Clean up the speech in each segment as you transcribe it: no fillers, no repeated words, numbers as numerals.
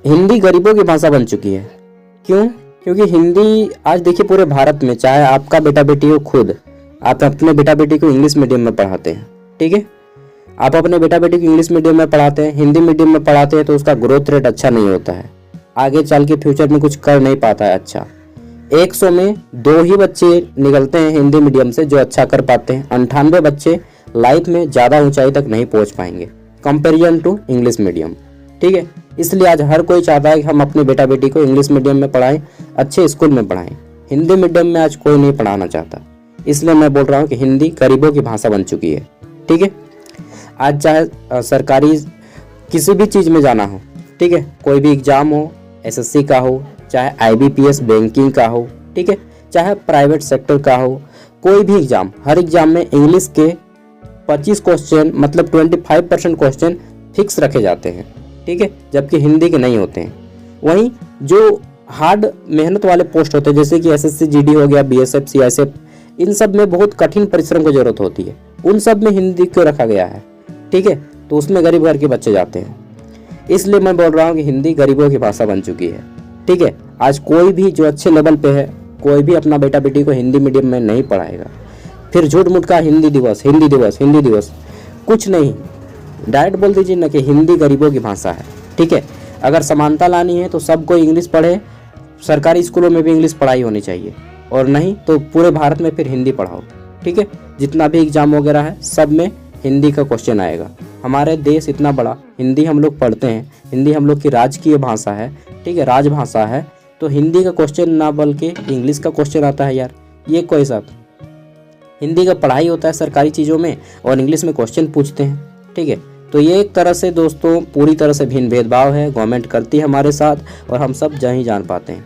हिंदी गरीबों की भाषा बन चुकी है। क्यों? क्योंकि हिंदी आज देखिए पूरे भारत में, चाहे आपका बेटा बेटी हो, खुद आप अपने बेटा बेटी को इंग्लिश मीडियम में पढ़ाते हैं, ठीक है। आप अपने बेटा बेटी को इंग्लिश मीडियम में पढ़ाते हैं, हिंदी मीडियम में पढ़ाते हैं, तो उसका ग्रोथ रेट अच्छा नहीं होता है, आगे चल के फ्यूचर में कुछ कर नहीं पाता है अच्छा। 100 में 2 ही बच्चे निकलते हैं हिंदी मीडियम से जो अच्छा कर पाते हैं। 98 बच्चे लाइफ में ज़्यादा ऊंचाई तक नहीं पहुंच पाएंगे कंपेरिजन टू इंग्लिश मीडियम, ठीक है। इसलिए आज हर कोई चाहता है कि हम अपने बेटा बेटी को इंग्लिश मीडियम में पढ़ाएं, अच्छे स्कूल में पढ़ाएं। हिंदी मीडियम में आज कोई नहीं पढ़ाना चाहता। इसलिए मैं बोल रहा हूँ कि हिंदी गरीबों की भाषा बन चुकी है, ठीक है। आज चाहे सरकारी किसी भी चीज़ में जाना हो, ठीक है, कोई भी एग्ज़ाम हो, एसएससी का हो, चाहे आईबीपीएस बैंकिंग का हो, ठीक है, चाहे प्राइवेट सेक्टर का हो, कोई भी एग्ज़ाम, हर एग्ज़ाम में इंग्लिश के 25 क्वेश्चन मतलब 25% क्वेश्चन फिक्स रखे जाते हैं, ठीक है, जबकि हिंदी के नहीं होते हैं। वहीं जो हार्ड मेहनत वाले पोस्ट होते हैं जैसे कि एसएससी जीडी हो गया, बीएसएफ सीआईएसएफ, इन सब में बहुत कठिन परिश्रम की जरूरत होती है, उन सब में हिंदी को रखा गया है, ठीक है, तो उसमें गरीब घर के बच्चे जाते हैं। इसलिए मैं बोल रहा हूँ कि हिंदी गरीबों की भाषा बन चुकी है, ठीक है। आज कोई भी जो अच्छे लेवल पे है, कोई भी अपना बेटा बेटी को हिंदी मीडियम में नहीं पढ़ाएगा। फिर झूठ मूठ का हिंदी दिवस, हिंदी दिवस, हिंदी दिवस, कुछ नहीं, डायरेक्ट बोल दीजिए ना कि हिंदी गरीबों की भाषा है, ठीक है। अगर समानता लानी है तो सबको इंग्लिश पढ़े, सरकारी स्कूलों में भी इंग्लिश पढ़ाई होनी चाहिए, और नहीं तो पूरे भारत में फिर हिंदी पढ़ाओ, ठीक है। जितना भी एग्जाम वगैरह है सब में हिंदी का क्वेश्चन आएगा। हमारे देश इतना बड़ा, हिंदी हम लोग पढ़ते हैं, हिंदी हम लोग की राजकीय भाषा है, ठीक है, राजभाषा है, तो हिंदी का क्वेश्चन ना बल्कि इंग्लिश का क्वेश्चन आता है यार, ये कोई सब। हिंदी का पढ़ाई होता है सरकारी चीज़ों में और इंग्लिश में क्वेश्चन पूछते हैं, ठीक है। तो ये एक तरह से दोस्तों पूरी तरह से भिन्न भेदभाव है, गवर्नमेंट करती है हमारे साथ और हम सब ही जान पाते हैं,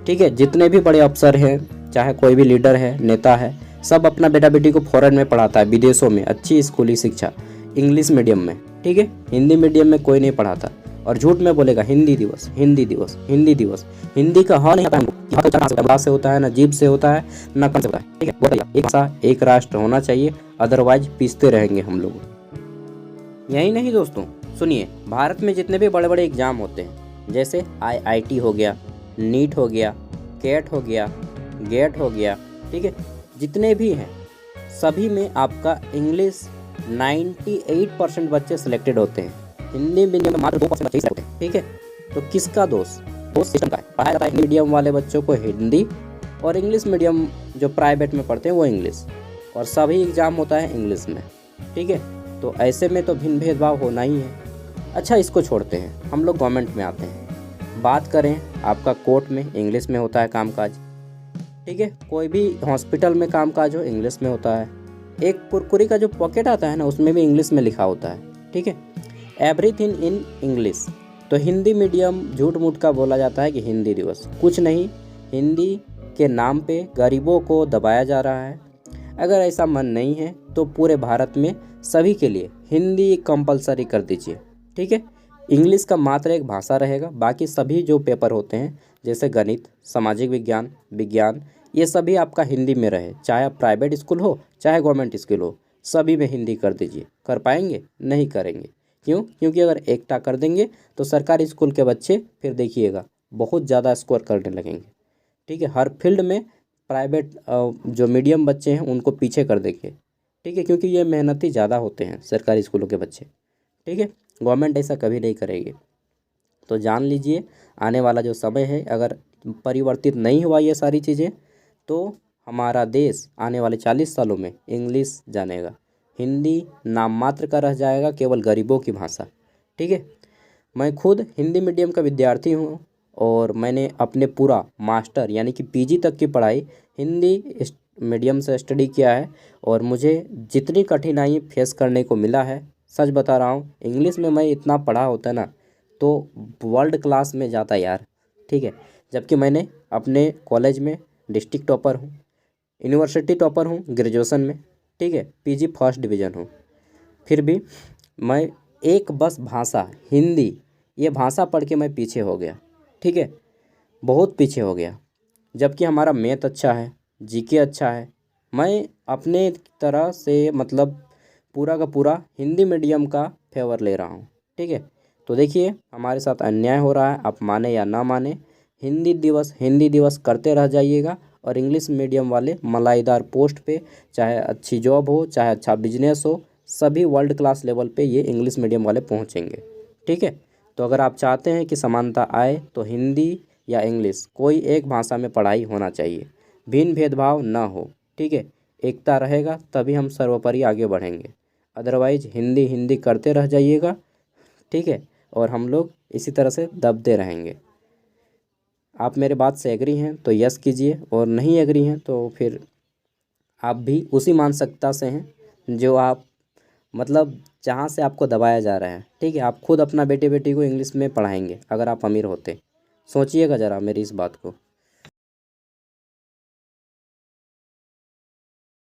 ठीक है। जितने भी बड़े अफसर हैं, चाहे कोई भी लीडर है, नेता है, सब अपना बेटा बेटी को फॉरेन में पढ़ाता है, विदेशों में अच्छी स्कूली शिक्षा इंग्लिश मीडियम में, ठीक है। हिंदी मीडियम में कोई नहीं पढ़ाता, और झूठ में बोलेगा हिंदी दिवस, हिंदी दिवस, हिंदी दिवस। हिंदी का हाँ नहीं आता से होता है, ना जीभ से होता है, ना कम से होता है, ठीक है। बताइए, एक भाषा एक राष्ट्र होना चाहिए, अदरवाइज पीसते रहेंगे हम लोग। यही नहीं दोस्तों, सुनिए, भारत में जितने भी बड़े बड़े एग्जाम होते हैं, जैसे आईआईटी हो गया, नीट हो गया, कैट हो गया, गेट हो गया, ठीक है, जितने भी हैं सभी में आपका इंग्लिश 98% बच्चे सिलेक्टेड होते हैं। हिंदी मीडियम में मात्र 2% बच्चे होते हैं, ठीक है। तो किसका दोष सिस्टम का है। पढ़ाया जाता है मीडियम वाले बच्चों को हिंदी, और इंग्लिश मीडियम जो प्राइवेट में पढ़ते हैं वो इंग्लिश, और सभी एग्ज़ाम होता है इंग्लिश में, ठीक है। तो ऐसे में तो भिन्न भेदभाव होना ही है। अच्छा, इसको छोड़ते हैं, हम लोग गवर्नमेंट में आते हैं। बात करें, आपका कोर्ट में इंग्लिश में होता है कामकाज, ठीक है। कोई भी हॉस्पिटल में कामकाज हो इंग्लिश में होता है। एक कुरकुरी का जो पॉकेट आता है ना, उसमें भी इंग्लिश में लिखा होता है, ठीक है। Everything in English. तो हिंदी मीडियम झूठ मूठ का बोला जाता है कि हिंदी दिवस, कुछ नहीं, हिंदी के नाम पे गरीबों को दबाया जा रहा है। अगर ऐसा मन नहीं है तो पूरे भारत में सभी के लिए हिंदी कंपलसरी कर दीजिए, ठीक है। इंग्लिश का मात्र एक भाषा रहेगा, बाकी सभी जो पेपर होते हैं जैसे गणित, सामाजिक विज्ञान, विज्ञान, ये सभी आपका हिंदी में रहे, चाहे आप प्राइवेट स्कूल हो चाहे गवर्नमेंट स्कूल हो, सभी में हिंदी कर दीजिए। कर पाएंगे? नहीं करेंगे। क्यों? क्योंकि अगर एकटा कर देंगे तो सरकारी स्कूल के बच्चे फिर देखिएगा बहुत ज़्यादा स्कोर करने लगेंगे, ठीक है। हर फील्ड में प्राइवेट जो मीडियम बच्चे हैं उनको पीछे कर देंगे, ठीक है, क्योंकि ये मेहनती ज़्यादा होते हैं सरकारी स्कूलों के बच्चे, ठीक है। गवर्नमेंट ऐसा कभी नहीं करेगी। तो जान लीजिए, आने वाला जो समय है, अगर परिवर्तित नहीं हुआ ये सारी चीज़ें, तो हमारा देश आने वाले 40 सालों में इंग्लिश जानेगा, हिंदी नाम मात्र का रह जाएगा, केवल गरीबों की भाषा, ठीक है। मैं खुद हिंदी मीडियम का विद्यार्थी हूँ, और मैंने अपने पूरा मास्टर यानी कि पीजी तक की पढ़ाई हिंदी मीडियम से स्टडी किया है, और मुझे जितनी कठिनाई फेस करने को मिला है, सच बता रहा हूँ, इंग्लिश में मैं इतना पढ़ा होता ना तो वर्ल्ड क्लास में जाता यार, ठीक है। जबकि मैंने अपने कॉलेज में डिस्ट्रिक्ट टॉपर हूँ, यूनिवर्सिटी टॉपर हूँ ग्रेजुएशन में, ठीक है, पीजी फर्स्ट डिवीज़न हूँ, फिर भी मैं एक बस भाषा हिंदी, ये भाषा पढ़ के मैं पीछे हो गया, ठीक है, बहुत पीछे हो गया। जबकि हमारा मैथ अच्छा है, जीके अच्छा है, मैं अपने तरह से मतलब पूरा का पूरा हिंदी मीडियम का फेवर ले रहा हूँ, ठीक है। तो देखिए हमारे साथ अन्याय हो रहा है, आप माने या ना माने। हिंदी दिवस करते रह जाइएगा और इंग्लिश मीडियम वाले मलाईदार पोस्ट पे, चाहे अच्छी जॉब हो चाहे अच्छा बिजनेस हो, सभी वर्ल्ड क्लास लेवल पे ये इंग्लिश मीडियम वाले पहुँचेंगे। ठीक है, तो अगर आप चाहते हैं कि समानता आए तो हिंदी या इंग्लिश कोई एक भाषा में पढ़ाई होना चाहिए, भिन्न भेदभाव ना हो। ठीक है, एकता रहेगा तभी हम सर्वोपरि आगे बढ़ेंगे, अदरवाइज हिंदी हिंदी करते रह जाइएगा। ठीक है, और हम लोग इसी तरह से दबते रहेंगे। आप मेरे बात से एग्री हैं तो यस कीजिए, और नहीं एग्री हैं तो फिर आप भी उसी मानसिकता से हैं जो आप, मतलब जहाँ से आपको दबाया जा रहा है। ठीक है, आप खुद अपना बेटे बेटी को इंग्लिश में पढ़ाएंगे अगर आप अमीर होते। सोचिएगा ज़रा मेरी इस बात को।